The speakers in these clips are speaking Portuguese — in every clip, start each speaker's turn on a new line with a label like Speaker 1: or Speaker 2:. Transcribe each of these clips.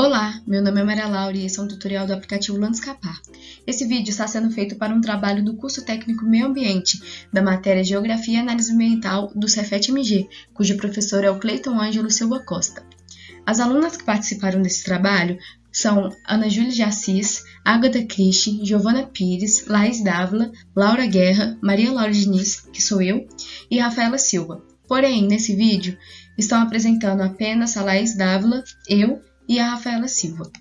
Speaker 1: Olá, meu nome é Maria Laura e esse é um tutorial do aplicativo Landscapar. Esse vídeo está sendo feito para um trabalho do curso técnico Meio Ambiente, da matéria Geografia e Análise Ambiental do Cefet-MG, cujo professor é o Cleiton Ângelo Silva Costa. As alunas que participaram desse trabalho são Ana Júlia de Assis, Agatha Christie, Giovana Pires, Laís Dávila, Laura Guerra, Maria Laura Diniz, que sou eu, e Rafaela Silva. Porém, nesse vídeo, estão apresentando apenas a Laís Dávila, eu e a Rafaela Silva.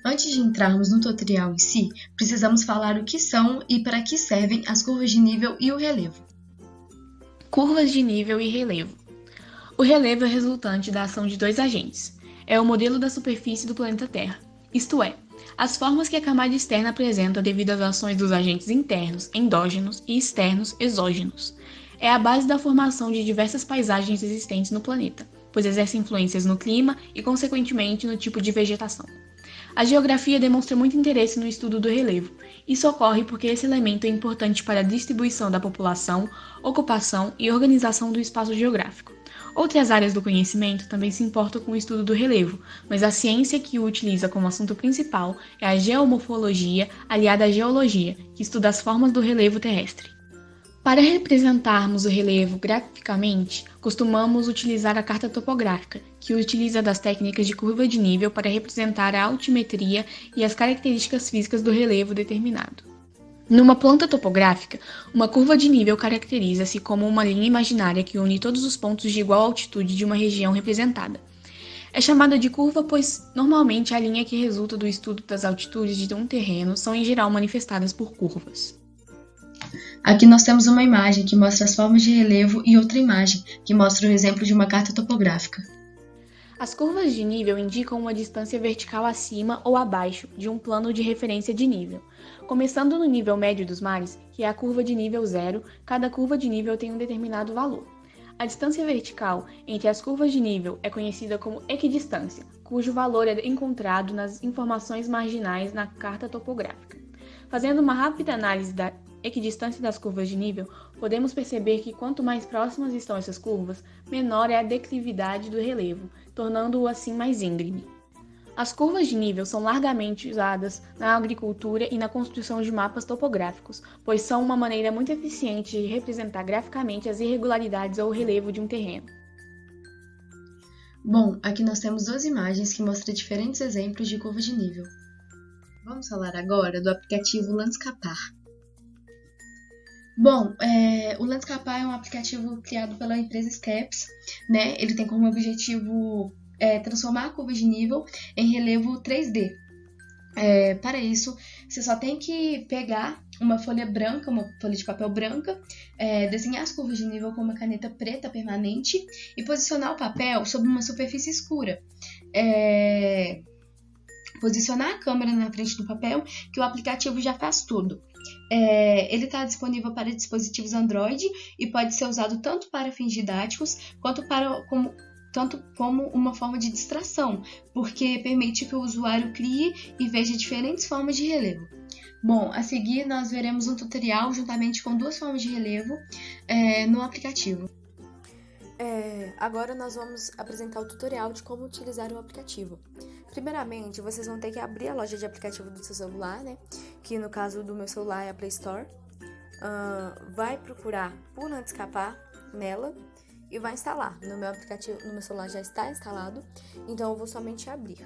Speaker 1: Antes de entrarmos no tutorial em si, precisamos falar o que são e para que servem as curvas de nível e o relevo.
Speaker 2: Curvas de nível e relevo. O relevo é resultante da ação de dois agentes. É o modelo da superfície do planeta Terra, isto é, as formas que a camada externa apresenta devido às ações dos agentes internos, endógenos e externos, exógenos. É a base da formação de diversas paisagens existentes no planeta, pois exerce influências no clima e, consequentemente, no tipo de vegetação. A geografia demonstra muito interesse no estudo do relevo. Isso ocorre porque esse elemento é importante para a distribuição da população, ocupação e organização do espaço geográfico. Outras áreas do conhecimento também se importam com o estudo do relevo, mas a ciência que o utiliza como assunto principal é a geomorfologia, aliada à geologia, que estuda as formas do relevo terrestre. Para representarmos o relevo graficamente, costumamos utilizar a carta topográfica, que utiliza das técnicas de curva de nível para representar a altimetria e as características físicas do relevo determinado. Numa planta topográfica, uma curva de nível caracteriza-se como uma linha imaginária que une todos os pontos de igual altitude de uma região representada. É chamada de curva pois, normalmente, a linha que resulta do estudo das altitudes de um terreno são em geral manifestadas por curvas.
Speaker 1: Aqui nós temos uma imagem que mostra as formas de relevo e outra imagem que mostra o exemplo de uma carta topográfica.
Speaker 2: As curvas de nível indicam uma distância vertical acima ou abaixo de um plano de referência de nível. Começando no nível médio dos mares, que é a curva de nível 0, cada curva de nível tem um determinado valor. A distância vertical entre as curvas de nível é conhecida como equidistância, cujo valor é encontrado nas informações marginais na carta topográfica. Fazendo uma rápida análise da equidistância das curvas de nível, podemos perceber que quanto mais próximas estão essas curvas, menor é a declividade do relevo, tornando-o assim mais íngreme. As curvas de nível são largamente usadas na agricultura e na construção de mapas topográficos, pois são uma maneira muito eficiente de representar graficamente as irregularidades ou o relevo de um terreno.
Speaker 1: Bom, aqui nós temos duas imagens que mostram diferentes exemplos de curva de nível. Vamos falar agora do aplicativo Landscapar. Bom, o Landscapar é um aplicativo criado pela empresa Steps, né? Ele tem como objetivo transformar a curva de nível em relevo 3D. Para isso, você só tem que pegar uma folha branca, uma folha de papel branca, desenhar as curvas de nível com uma caneta preta permanente e posicionar o papel sobre uma superfície escura. Posicionar a câmera na frente do papel, que o aplicativo já faz tudo. Ele está disponível para dispositivos Android e pode ser usado tanto para fins didáticos quanto como uma forma de distração, porque permite que o usuário crie e veja diferentes formas de relevo. Bom, a seguir nós veremos um tutorial juntamente com duas formas de relevo no aplicativo.
Speaker 3: Agora nós vamos apresentar o tutorial de como utilizar o aplicativo. Primeiramente, vocês vão ter que abrir a loja de aplicativo do seu celular, né? Que no caso do meu celular é a Play Store. Vai procurar por Landscapar nela e vai instalar. No meu aplicativo, no meu celular já está instalado, então eu vou somente abrir.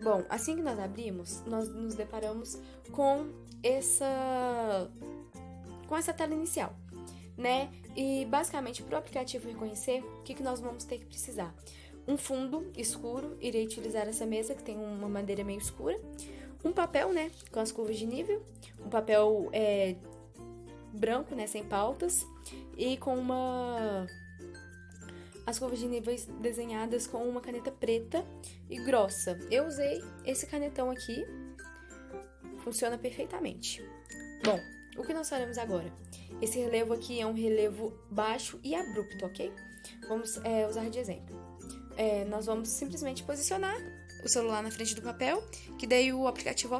Speaker 3: Bom, assim que nós abrimos, nós nos deparamos com essa tela inicial, né? E basicamente, para o aplicativo reconhecer, o que nós vamos ter que precisar? Um fundo escuro, irei utilizar essa mesa que tem uma madeira meio escura, um papel, né, com as curvas de nível, um papel branco, né, sem pautas, e com as curvas de níveis desenhadas com uma caneta preta e grossa. Eu usei esse canetão aqui, funciona perfeitamente. Bom, o que nós faremos agora? Esse relevo aqui é um relevo baixo e abrupto, ok? Vamos usar de exemplo. Nós vamos simplesmente posicionar o celular na frente do papel, que daí o aplicativo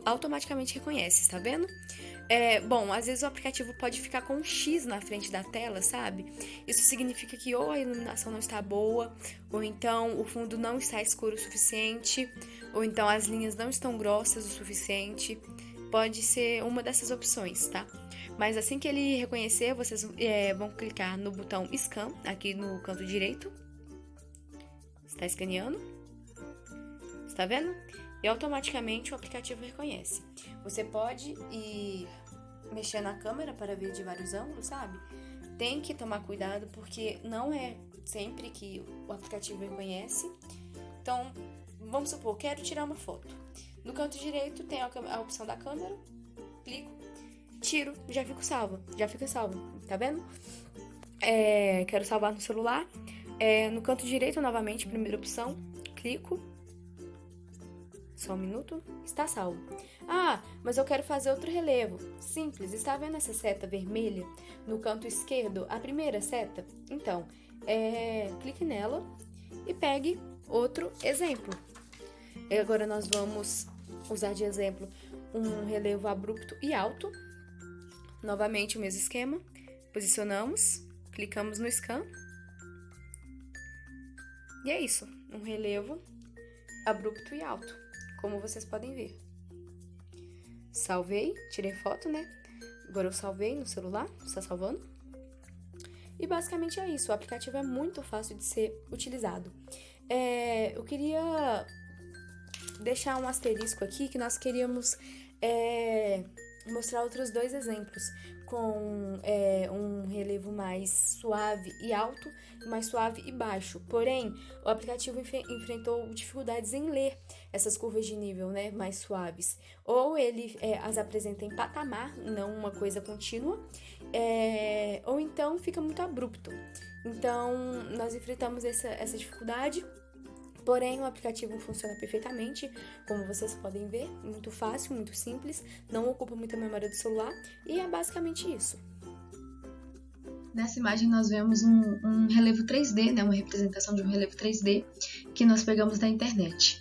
Speaker 3: automaticamente reconhece, está vendo? Bom, às vezes o aplicativo pode ficar com um X na frente da tela, sabe? Isso significa que ou a iluminação não está boa, ou então o fundo não está escuro o suficiente, ou então as linhas não estão grossas o suficiente. Pode ser uma dessas opções, tá? Mas assim que ele reconhecer, vocês vão clicar no botão Scan, aqui no canto direito. Está escaneando. Está vendo? E automaticamente o aplicativo reconhece. Você pode ir mexer na câmera para ver de vários ângulos, sabe? Tem que tomar cuidado porque não é sempre que o aplicativo reconhece. Então, vamos supor, quero tirar uma foto. No canto direito tem a opção da câmera, clico, tiro, já fica salvo, tá vendo? Quero salvar no celular, no canto direito novamente, primeira opção, clico, só um minuto, está salvo. Ah, mas eu quero fazer outro relevo, simples, está vendo essa seta vermelha no canto esquerdo, a primeira seta? Então, clique nela e pegue outro exemplo. E agora nós vamos usar de exemplo um relevo abrupto e alto. Novamente o mesmo esquema. Posicionamos, clicamos no Scan. E é isso, um relevo abrupto e alto, como vocês podem ver. Salvei, tirei foto, né? Agora eu salvei no celular, está salvando. E basicamente é isso, o aplicativo é muito fácil de ser utilizado. Eu queria deixar um asterisco aqui que nós queríamos mostrar outros dois exemplos com um relevo mais suave e alto e mais suave e baixo. Porém, o aplicativo enfrentou dificuldades em ler essas curvas de nível, né, mais suaves. Ou ele as apresenta em patamar, não uma coisa contínua, ou então fica muito abrupto. Então, nós enfrentamos essa dificuldade. Porém, o aplicativo funciona perfeitamente, como vocês podem ver, muito fácil, muito simples, não ocupa muita memória do celular e é basicamente isso.
Speaker 1: Nessa imagem nós vemos um relevo 3D, né, uma representação de um relevo 3D que nós pegamos da internet.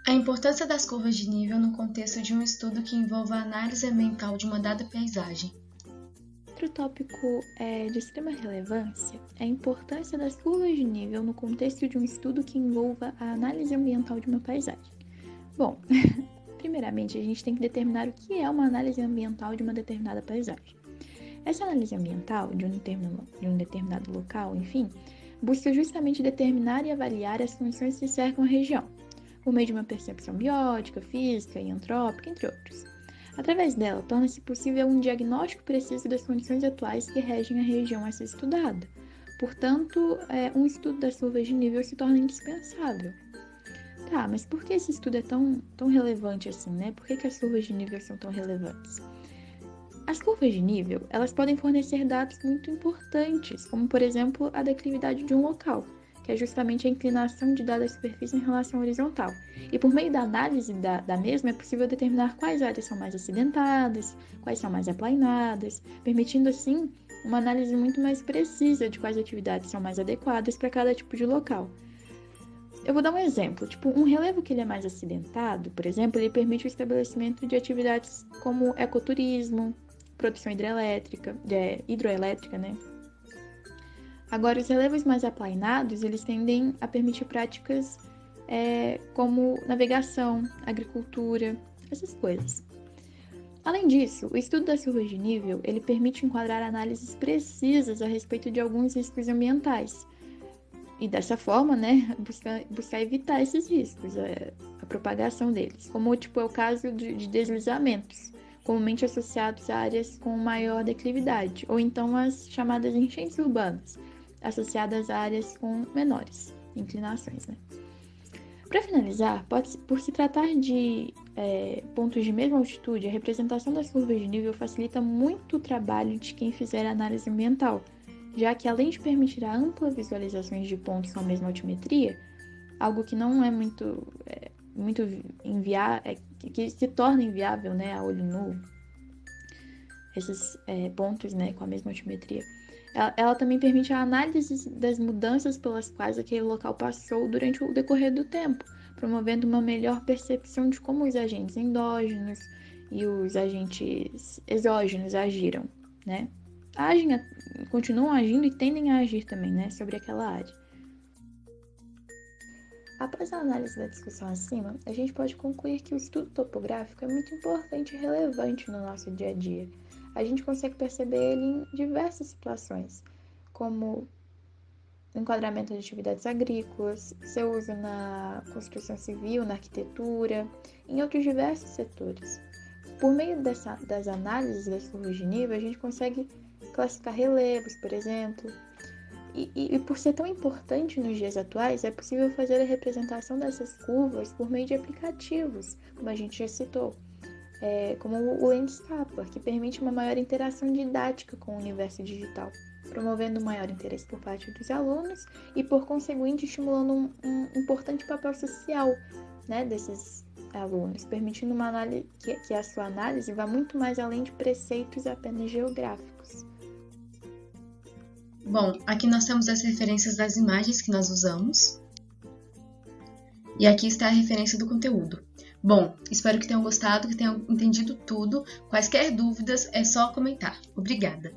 Speaker 1: A importância das curvas de nível no contexto de um estudo que envolva a análise ambiental de uma dada paisagem.
Speaker 2: Outro tópico de extrema relevância é a importância das curvas de nível no contexto de um estudo que envolva a análise ambiental de uma paisagem. Bom, primeiramente a gente tem que determinar o que é uma análise ambiental de uma determinada paisagem. Essa análise ambiental de um determinado local, enfim, busca justamente determinar e avaliar as condições que cercam a região, por meio de uma percepção biótica, física e antrópica, entre outros. Através dela, torna-se possível um diagnóstico preciso das condições atuais que regem a região a ser estudada. Portanto, um estudo das curvas de nível se torna indispensável. Tá, mas por que esse estudo é tão relevante assim, né? Por que as curvas de nível são tão relevantes? As curvas de nível, elas podem fornecer dados muito importantes, como, por exemplo, a declividade de um local, que é justamente a inclinação de dada superfície em relação à horizontal. E por meio da análise da mesma, é possível determinar quais áreas são mais acidentadas, quais são mais aplainadas, permitindo, assim, uma análise muito mais precisa de quais atividades são mais adequadas para cada tipo de local. Eu vou dar um exemplo, um relevo que ele é mais acidentado, por exemplo, ele permite o estabelecimento de atividades como ecoturismo, produção hidroelétrica, né? Agora, os relevos mais aplainados, eles tendem a permitir práticas como navegação, agricultura, essas coisas. Além disso, o estudo das curvas de nível, ele permite enquadrar análises precisas a respeito de alguns riscos ambientais. E dessa forma, né, buscar evitar esses riscos, a propagação deles, como é o caso de deslizamentos, comumente associados a áreas com maior declividade, ou então as chamadas enchentes urbanas, associadas a áreas com menores inclinações, né? Para finalizar, por se tratar de pontos de mesma altitude, a representação das curvas de nível facilita muito o trabalho de quem fizer análise ambiental, já que além de permitir a ampla visualização de pontos com a mesma altimetria, algo que não é muito inviável, que se torna inviável, né, a olho nu, esses pontos, né, com a mesma altimetria, ela também permite a análise das mudanças pelas quais aquele local passou durante o decorrer do tempo, promovendo uma melhor percepção de como os agentes endógenos e os agentes exógenos agiram, né? Continuam agindo e tendem a agir também, né, sobre aquela área. Após a análise da discussão acima, a gente pode concluir que o estudo topográfico é muito importante e relevante no nosso dia a dia. A gente consegue perceber ele em diversas situações, como o enquadramento de atividades agrícolas, seu uso na construção civil, na arquitetura, em outros diversos setores. Por meio das análises das curvas de nível, a gente consegue classificar relevos, por exemplo. E por ser tão importante nos dias atuais, é possível fazer a representação dessas curvas por meio de aplicativos, como a gente já citou, como o Landscaper, que permite uma maior interação didática com o universo digital, promovendo um maior interesse por parte dos alunos e, por conseguinte, estimulando um importante papel social, né, desses alunos, permitindo uma análise, que a sua análise vá muito mais além de preceitos apenas geográficos.
Speaker 1: Bom, aqui nós temos as referências das imagens que nós usamos. E aqui está a referência do conteúdo. Bom, espero que tenham gostado, que tenham entendido tudo. Quaisquer dúvidas, é só comentar. Obrigada!